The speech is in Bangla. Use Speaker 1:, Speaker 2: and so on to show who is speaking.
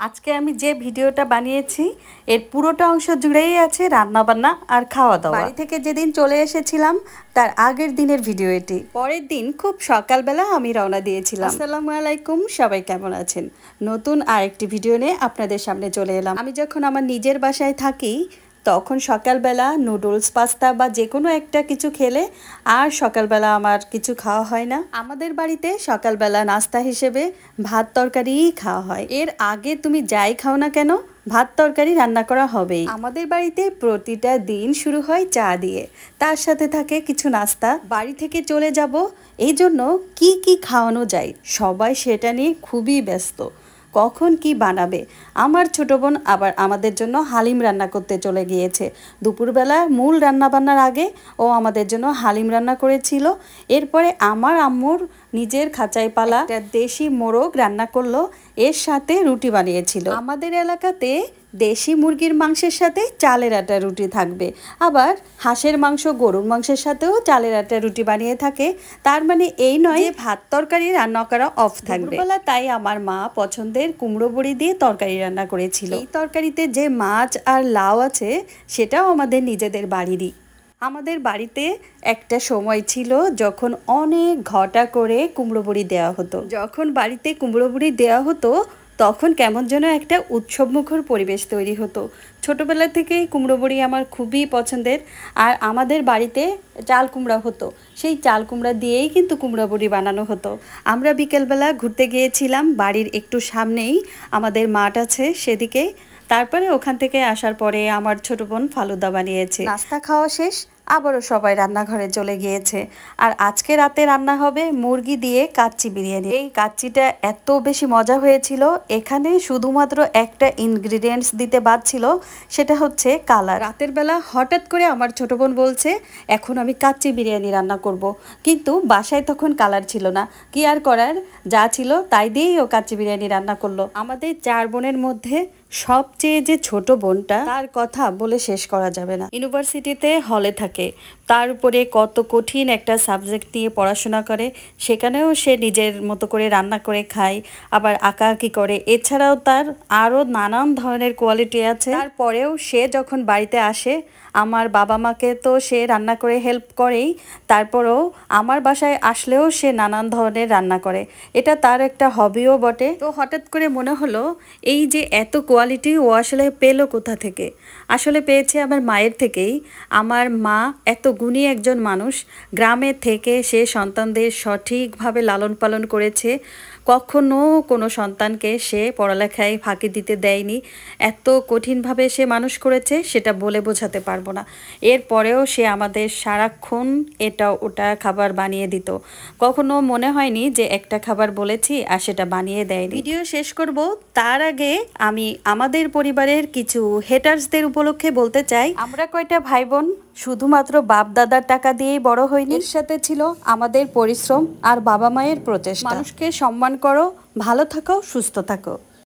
Speaker 1: আজকে আমি যে ভিডিওটা বানিয়েছি এর পুরোটা অংশ জুড়েই আছে রান্নাবান্না আর খাওয়া দাওয়া। বাড়ি থেকে যেদিন চলে এসেছিলাম তার আগের দিনের ভিডিও এটি। পরের দিন খুব সকালবেলা আমি রওনা দিয়েছিলাম। আসসালামু আলাইকুম, সবাই কেমন আছেন? নতুন আরেকটি ভিডিও নিয়ে আপনাদের সামনে চলে এলাম। আমি যখন আমার নিজের বাসায় থাকি তখন সকালবেলা নুডলস, পাস্তা বা যে কোনো একটা কিছু খেলে আর সকালবেলা আমার কিছু খাওয়া হয় না। আমাদের বাড়িতে সকালবেলা নাস্তা হিসেবে ভাত তরকারিই খাওয়া হয়। এর আগে তুমি যাই খাও না কেন ভাত তরকারি রান্না করা হবেই। আমাদের বাড়িতে প্রতিটা দিন শুরু হয় চা দিয়ে, তার সাথে থাকে কিছু নাস্তা। বাড়ি থেকে চলে যাব, এই জন্য কি কি খাওয়ানো যায় সবাই সেটা নিয়ে খুবই ব্যস্ত। কখন কি বানাবে। আমার ছোট বোন আবার আমাদের জন্য হালিম রান্না করতে চলে গিয়েছে। দুপুরবেলা মূল রান্না বান্নার আগে ও আমাদের জন্য হালিম রান্না করেছিল। এরপরে আমার আম্মুর নিজের খাঁচায় পালা একটা দেশি মোরগ রান্না করলো, এর সাথে রুটি বানিয়েছিল। আমাদের এলাকাতে দেশি মুরগির মাংসের সাথে চালের আটা রুটি থাকবে, আবার হাঁসের মাংস, গরুর মাংসের সাথেও চালের আটা রুটি বানিয়ে থাকে। তার মানে এই নয় যে ভাত তরকারি রান্না করা অফ থাকবে। তাই আমার মা পছন্দের কুমড়ো বড়ি দিয়ে তরকারি রান্না করেছিল। এই তরকারিতে যে মাছ আর লাউ আছে সেটাও আমাদের নিজেদের বাড়িরই। আমাদের বাড়িতে একটা সময় ছিল যখন অনেক ঘটা করে কুমড়ো বড়ি দেওয়া হতো। যখন বাড়িতে কুমড়ো বড়ি দেওয়া হতো তখন কেমন যেন একটা উৎসবমুখর পরিবেশ তৈরি হতো। ছোটোবেলা থেকেই কুমড়ো বড়ি আমার খুবই পছন্দের। আর আমাদের বাড়িতে চাল কুমড়া হতো, সেই চাল কুমড়া দিয়েই কিন্তু কুমড়ো বড়ি বানানো হতো। আমরা বিকেলবেলা ঘুরতে গিয়েছিলাম, বাড়ির একটু সামনেই আমাদের মাঠ আছে সেদিকে। তারপরে ওখান থেকে আসার পরে আমার ছোট বোন ফালুদা বানিয়েছে। নাস্তা খাওয়া শেষ, আবারও সবাই রান্নাঘরে চলে গিয়েছে। আর আজকে রাতে রান্না হবে মুরগি দিয়ে কাচ্চি বিরিয়ানি। এই কাচ্চিটা এত বেশি মজা হয়েছিল, এখানে শুধুমাত্র একটা ইনগ্রিডিয়েন্টস দিতে বাদ ছিল, সেটা হচ্ছে কালার। রাতের বেলা হঠাৎ করে আমার ছোট বোন বলছে এখন আমি কাচ্চি বিরিয়ানি রান্না করব, কিন্তু বাসায় তখন কালার ছিল না। কি আর করার, যা ছিল তাই দিয়েই ও কাচ্চি বিরিয়ানি রান্না করলো। আমাদের 4 বোনের মধ্যে সবচেয়ে যে ছোট বোনটা, তার কথা বলে শেষ করা যাবে না। ইউনিভার্সিটিতে হলে থাকে, তার উপরে কত কঠিন একটা সাবজেক্ট নিয়ে পড়াশোনা করে, সেখানেও সে নিজের মতো করে রান্না করে খায়, আবার আঁকাআঁকি করে। এছাড়াও তার আরও নানান ধরনের কোয়ালিটি আছে। তারপরেও সে যখন বাড়িতে আসে আমার বাবা মাকে তো সে রান্না করে হেল্প করেই, তারপরেও আমার বাসায় আসলেও সে নানান ধরনের রান্না করে। এটা তার একটা হবিও বটে। তো হঠাৎ করে মনে হলো এই যে এত কোয়ালিটি ও আসলে পেলো কোথা থেকে। আসলে পেয়েছে আমার মায়ের থেকেই। আমার মা এত গুণী একজন মানুষ, গ্রামে থেকে সে সন্তানদের সঠিকভাবে লালন পালন করেছে। কখনো কোনো সন্তানকে সে পড়ালেখায় ফাঁকি দিতে দেয়নি। এত কঠিনভাবে সে মানুষ করেছে সেটা বলে বোঝাতে পারবো না। এরপরেও সে আমাদের সারাক্ষণ এটা ওটা খাবার বানিয়ে দিত। কখনো মনে হয়নি যে একটা খাবার বলেছি আর সেটা বানিয়ে দেয়নি। ভিডিও শেষ করব তার আগে আমি আমাদের পরিবারের কিছু হেটার্সদের উপলক্ষে বলতে চাই, আমরা কয়টা ভাই বোন শুধুমাত্র বাপ দাদার টাকা দিয়েই বড় হয়নি। এর সাথে ছিল আমাদের পরিশ্রম আর বাবা মায়ের প্রচেষ্টা। মানুষকে সম্মান করো, ভালো থাকো, সুস্থ থাকো।